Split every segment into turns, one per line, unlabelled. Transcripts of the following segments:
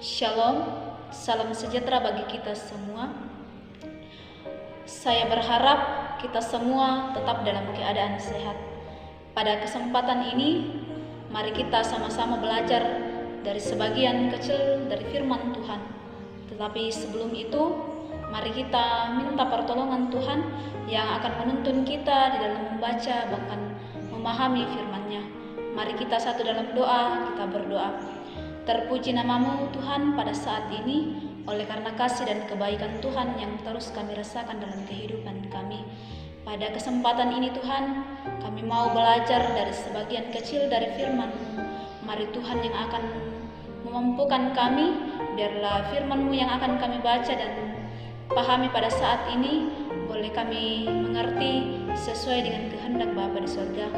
Shalom, salam sejahtera bagi kita semua. Saya berharap kita semua tetap dalam keadaan sehat. Pada kesempatan ini, mari kita sama-sama belajar dari sebagian kecil dari firman Tuhan. Tetapi sebelum itu, mari kita minta pertolongan Tuhan yang akan menuntun kita di dalam membaca bahkan memahami firman-Nya. Mari kita satu dalam doa, kita berdoa. Terpuji namamu Tuhan pada saat ini, oleh karena kasih dan kebaikan Tuhan yang terus kami rasakan dalam kehidupan kami. Pada kesempatan ini Tuhan, kami mau belajar dari sebagian kecil dari firman-Mu. Mari Tuhan yang akan memampukan kami, biarlah firman-Mu yang akan kami baca dan pahami pada saat ini, boleh kami mengerti sesuai dengan kehendak Bapa di surga.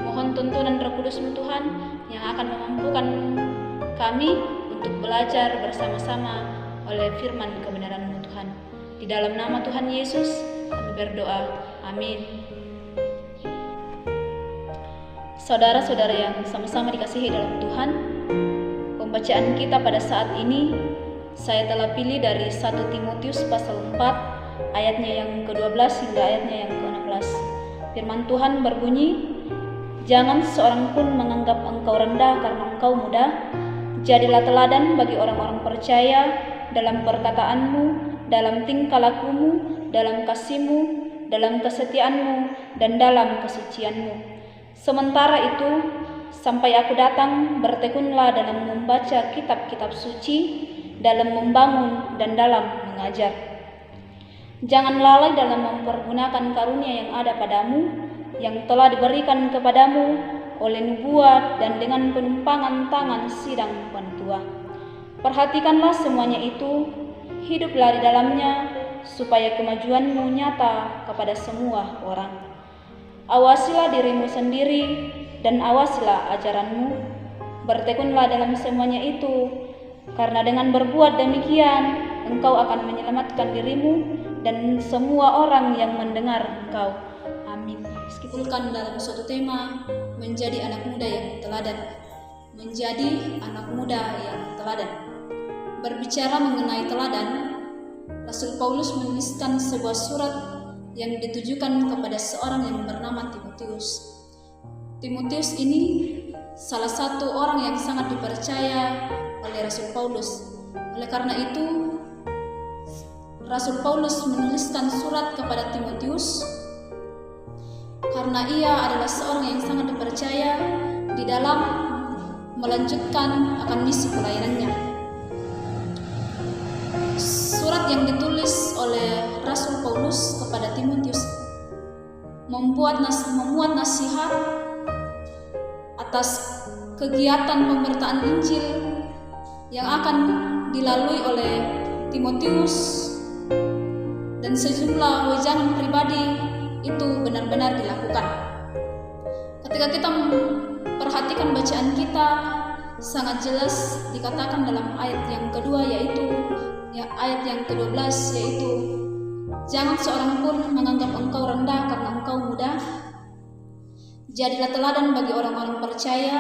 Mohon tuntunan Roh Kudus-Mu Tuhan yang akan memampukan kami untuk belajar bersama-sama oleh firman kebenaran-Mu Tuhan. Di dalam nama Tuhan Yesus kami berdoa. Amin. Saudara-saudara yang sama-sama dikasihi dalam Tuhan, pembacaan kita pada saat ini saya telah pilih dari 1 Timotius pasal 4 ayatnya yang ke-12 hingga ayatnya yang ke-16. Firman Tuhan berbunyi, "Jangan seorang pun menganggap engkau rendah karena engkau muda. Jadilah teladan bagi orang-orang percaya dalam perkataanmu, dalam tingkah lakumu, dalam kasihmu, dalam kesetiaanmu, dan dalam kesucianmu. Sementara itu, sampai aku datang, bertekunlah dalam membaca kitab-kitab suci, dalam membangun dan dalam mengajar. Jangan lalai dalam mempergunakan karunia yang ada padamu, yang telah diberikan kepadamu oleh nubuat dan dengan penumpangan tangan sidang pentua. Perhatikanlah semuanya itu, hiduplah di dalamnya, supaya kemajuanmu nyata kepada semua orang. Awasilah dirimu sendiri dan awasilah ajaranmu. Bertekunlah dalam semuanya itu, karena dengan berbuat demikian, engkau akan menyelamatkan dirimu dan semua orang yang mendengar engkau. Amin." Meskipun dalam suatu tema menjadi anak muda yang teladan, menjadi anak muda yang teladan. Berbicara mengenai teladan, Rasul Paulus menuliskan sebuah surat yang ditujukan kepada seorang yang bernama Timotius. Timotius ini salah satu orang yang sangat dipercaya oleh Rasul Paulus. Oleh karena itu, Rasul Paulus menuliskan surat kepada Timotius karena ia adalah seorang yang sangat dipercaya di dalam melanjutkan akan misi pelayanannya. Surat yang ditulis oleh Rasul Paulus kepada Timotius memuat nasihat atas kegiatan pemberitaan Injil yang akan dilalui oleh Timotius dan sejumlah wejangan pribadi itu benar-benar dilakukan. Ketika kita perhatikan bacaan kita, sangat jelas dikatakan dalam ayat yang kedua, yaitu ayat yang ke-12, yaitu jangan seorang pun menganggap engkau rendah karena engkau muda. Jadilah teladan bagi orang-orang percaya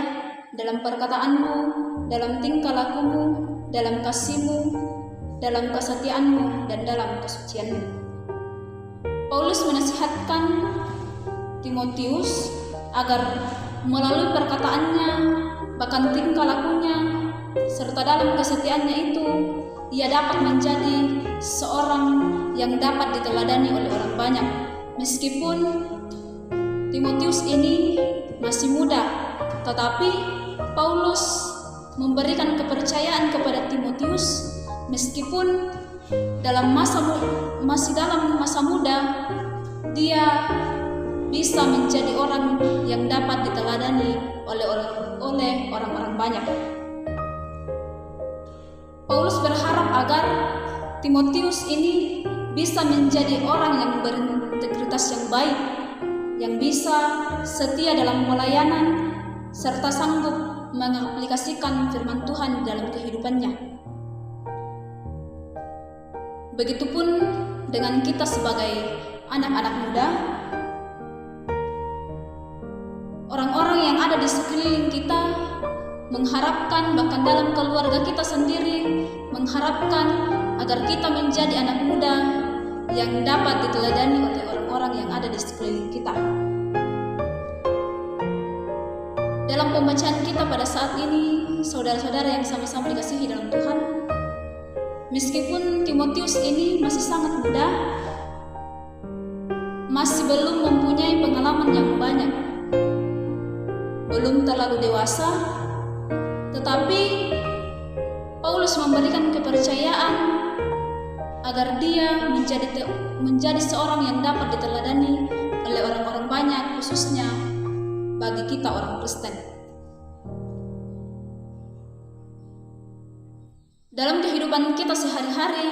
dalam perkataanmu, dalam tingkah lakumu, dalam kasihmu, dalam kesetiaanmu, dan dalam kesucianmu. Paulus menasihatkan Timotius agar melalui perkataannya, bahkan tingkah lakunya, serta dalam kesetiaannya itu, ia dapat menjadi seorang yang dapat diteladani oleh orang banyak. Meskipun Timotius ini masih muda, tetapi Paulus memberikan kepercayaan kepada Timotius meskipun masih dalam masa muda, dia bisa menjadi orang yang dapat diteladani oleh orang-orang banyak. Paulus berharap agar Timotius ini bisa menjadi orang yang berintegritas yang baik, yang bisa setia dalam pelayanan, serta sanggup mengaplikasikan firman Tuhan dalam kehidupannya. Begitupun dengan kita sebagai anak-anak muda, orang-orang yang ada di sekeliling kita mengharapkan bahkan dalam keluarga kita sendiri, mengharapkan agar kita menjadi anak muda yang dapat diteladani oleh orang-orang yang ada di sekeliling kita. Dalam pembacaan kita pada saat ini, saudara-saudara yang sama-sama dikasihi dalam Tuhan, meskipun Timotius ini masih sangat muda, masih belum mempunyai pengalaman yang banyak, belum terlalu dewasa, tetapi Paulus memberikan kepercayaan agar dia menjadi seorang yang dapat diteladani oleh orang-orang banyak, khususnya bagi kita orang Kristen. Dalam kehidupan kita sehari-hari,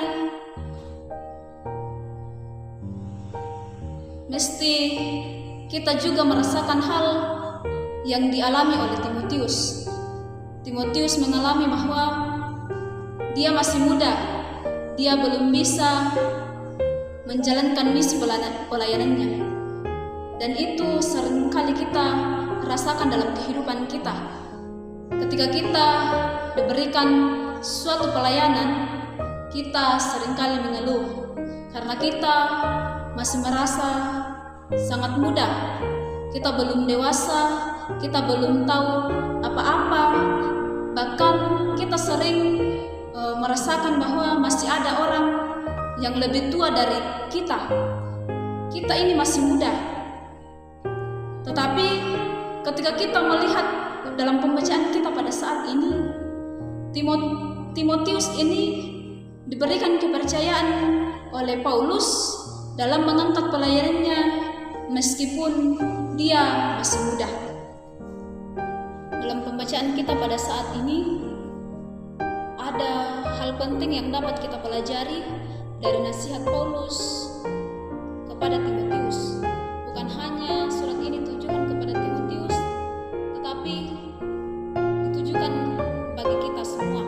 mesti kita juga merasakan hal yang dialami oleh Timotius. Timotius mengalami bahwa dia masih muda, dia belum bisa menjalankan misi pelayanannya. Dan itu seringkali kita rasakan dalam kehidupan kita. Ketika kita diberikan suatu pelayanan, kita seringkali mengeluh karena kita masih merasa sangat muda, kita belum dewasa, kita belum tahu apa-apa, bahkan kita sering merasakan bahwa masih ada orang yang lebih tua dari kita. Kita ini masih muda, tetapi ketika kita melihat dalam pembacaan kita pada saat ini, Timotius ini diberikan kepercayaan oleh Paulus dalam mengangkat pelayanannya meskipun dia masih muda. Dalam pembacaan kita pada saat ini ada hal penting yang dapat kita pelajari dari nasihat Paulus kepada Timotius. Bukan hanya surat ini ditujukan kepada Timotius, tetapi ditujukan bagi kita semua.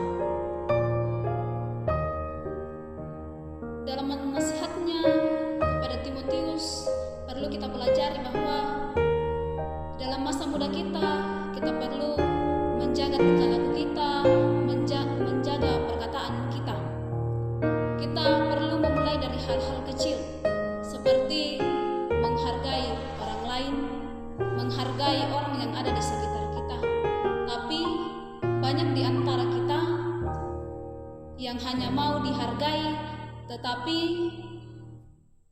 Dalam nasihatnya kepada Timotius, perlu kita pelajari bahwa dalam masa muda kita perlu menjaga tingkah laku kita, menjaga perkataan kita. Kita perlu memulai dari hal-hal kecil, seperti menghargai orang lain, menghargai orang yang ada di sekitar kita. Tapi banyak di antara kita yang hanya mau dihargai, tetapi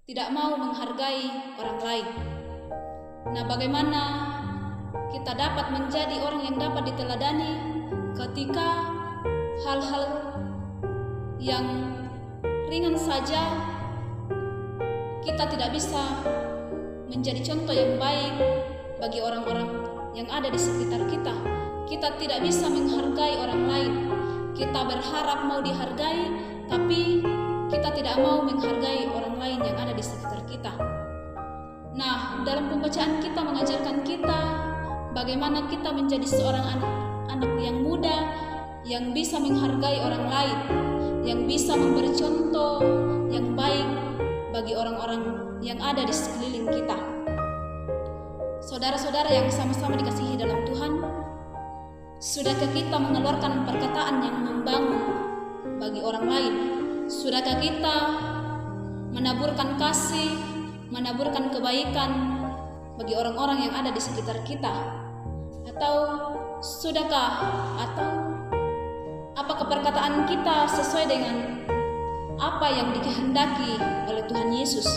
tidak mau menghargai orang lain. Nah, bagaimana kita dapat menjadi orang yang dapat diteladani ketika hal-hal yang ringan saja kita tidak bisa menjadi contoh yang baik bagi orang-orang yang ada di sekitar kita. Kita tidak bisa menghargai orang lain. Kita berharap mau dihargai, tapi kita tidak mau menghargai orang lain yang ada di sekitar kita. Nah, dalam pembacaan kita mengajarkan kita bagaimana kita menjadi seorang anak yang muda, yang bisa menghargai orang lain, yang bisa memberi contoh yang baik bagi orang-orang yang ada di sekeliling kita. Saudara-saudara yang sama-sama dikasihi dalam Tuhan, sudahkah kita mengeluarkan perkataan yang membangun bagi orang lain? Sudahkah kita menaburkan kasih, menaburkan kebaikan bagi orang-orang yang ada di sekitar kita? Atau apakah perkataan kita sesuai dengan apa yang dikehendaki oleh Tuhan Yesus?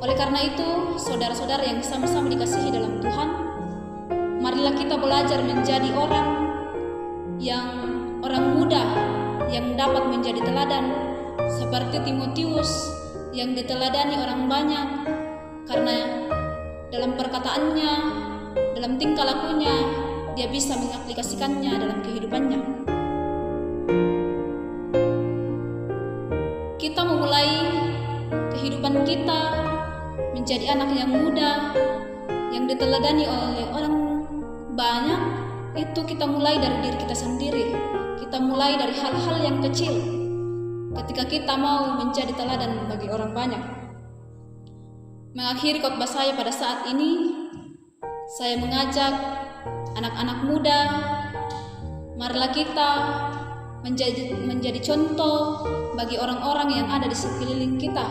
Oleh karena itu, saudara-saudara yang sama-sama dikasihi dalam Tuhan, marilah kita belajar menjadi orang muda yang dapat menjadi teladan, seperti Timotius yang diteladani orang banyak karena dalam perkataannya, dalam tingkah lakunya, dia bisa mengaplikasikannya dalam kehidupannya. Kita memulai kehidupan kita menjadi anak yang muda, yang diteladani oleh orang banyak. Itu kita mulai dari diri kita sendiri. Kita mulai dari hal-hal yang kecil. Ketika kita mau menjadi teladan bagi orang banyak. Mengakhiri khotbah saya pada saat ini, saya mengajak Anak-anak muda, marilah kita menjadi contoh bagi orang-orang yang ada di sekeliling kita,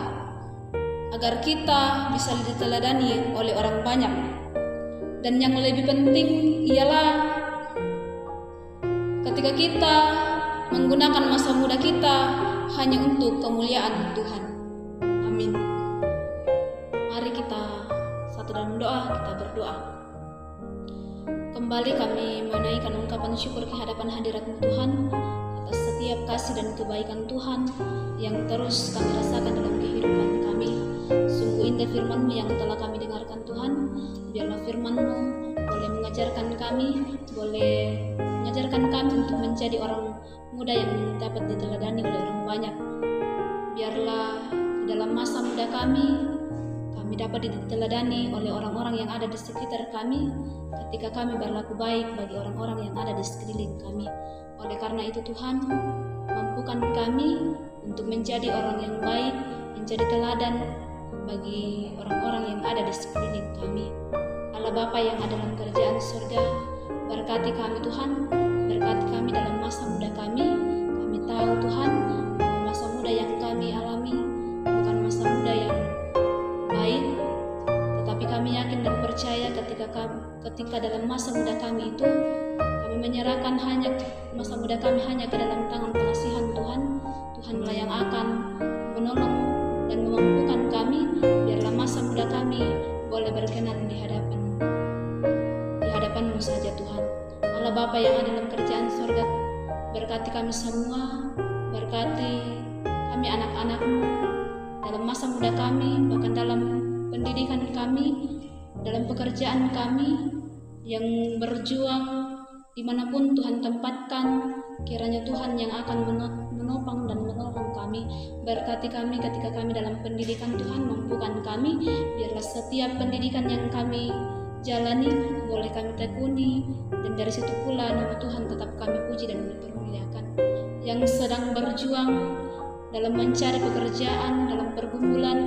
agar kita bisa diteladani oleh orang banyak. Dan yang lebih penting ialah ketika kita menggunakan masa muda kita hanya untuk kemuliaan Tuhan. Amin. Mari kita satu dalam doa, kita berdoa. Kembali kami menaikkan ungkapan syukur ke hadapan hadirat-Mu Tuhan atas setiap kasih dan kebaikan Tuhan yang terus kami rasakan dalam kehidupan kami. Sungguh indah firman-Mu yang telah kami dengarkan Tuhan. Biarlah firman-Mu boleh mengajarkan kami untuk menjadi orang muda yang dapat diteladani oleh orang banyak. Biarlah dalam masa muda kami dapat diteladani oleh orang-orang yang ada di sekitar kami ketika kami berlaku baik bagi orang-orang yang ada di sekeliling kami. Oleh karena itu Tuhan, mampukan kami untuk menjadi orang yang baik, menjadi teladan bagi orang-orang yang ada di sekeliling kami. Allah Bapa yang ada dalam kerajaan surga, berkati kami Tuhan, berkati kami dalam masa muda kami. Kami tahu Tuhan, bahwa masa muda yang kami alami bukan masa muda yang baik, tetapi kami yakin dan percaya ketika dalam masa muda kami itu kami menyerahkan masa muda kami hanya ke dalam tangan pengasihan Tuhan. Tuhanlah yang akan menolong dan memampukan kami. Biarlah masa muda kami boleh berkenan di hadapan-Mu saja Tuhan. Allah Bapa yang ada dalam kerajaan surga, berkati kami semua, berkati kami anak-anak-Mu dalam masa muda kami, bahkan dalam pendidikan kami, dalam pekerjaan kami, yang berjuang dimanapun Tuhan tempatkan. Kiranya Tuhan yang akan menopang dan menolong kami. Berkati kami ketika kami dalam pendidikan Tuhan, mampukan kami. Biarlah setiap pendidikan yang kami jalani boleh kami tekuni, dan dari situ pula nama Tuhan tetap kami puji dan dipermuliakan. Yang sedang berjuang dalam mencari pekerjaan, dalam pergumulan,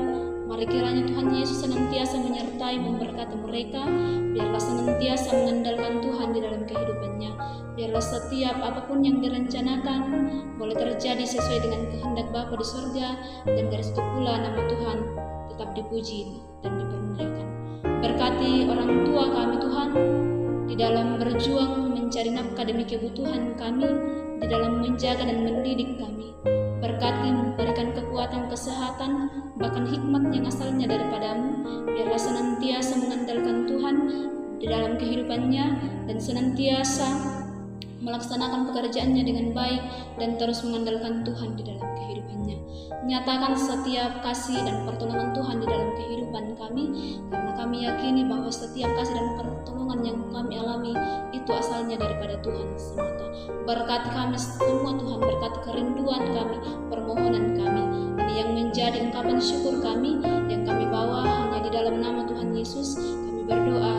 mari kiranya Tuhan Yesus senantiasa menyertai, memberkati mereka. Biarlah senantiasa mengandalkan Tuhan di dalam kehidupannya. Biarlah setiap apapun yang direncanakan boleh terjadi sesuai dengan kehendak Bapa di surga, dan dari situ pula nama Tuhan tetap dipuji dan dipermuliakan. Berkati orang tua kami Tuhan di dalam berjuang mencari nafkah demi kebutuhan kami, di dalam menjaga dan mendidik kami. Berkati, memberikan kekuatan, kesehatan, bahkan hikmat yang asalnya daripada-Mu. Biarlah senantiasa mengandalkan Tuhan di dalam kehidupannya, dan senantiasa melaksanakan pekerjaannya dengan baik, dan terus mengandalkan Tuhan di dalam kehidupannya. Nyatakan setiap kasih dan pertolongan Tuhan di dalam kehidupan kami, karena kami yakini bahwa setiap kasih dan pertolongan yang kami alami itu asalnya daripada Tuhan semata. Berkati kami semua Tuhan, berkati kerinduan kami, permohonan kami. Ini yang menjadi ungkapan syukur kami yang kami bawa hanya di dalam nama Tuhan Yesus. Kami berdoa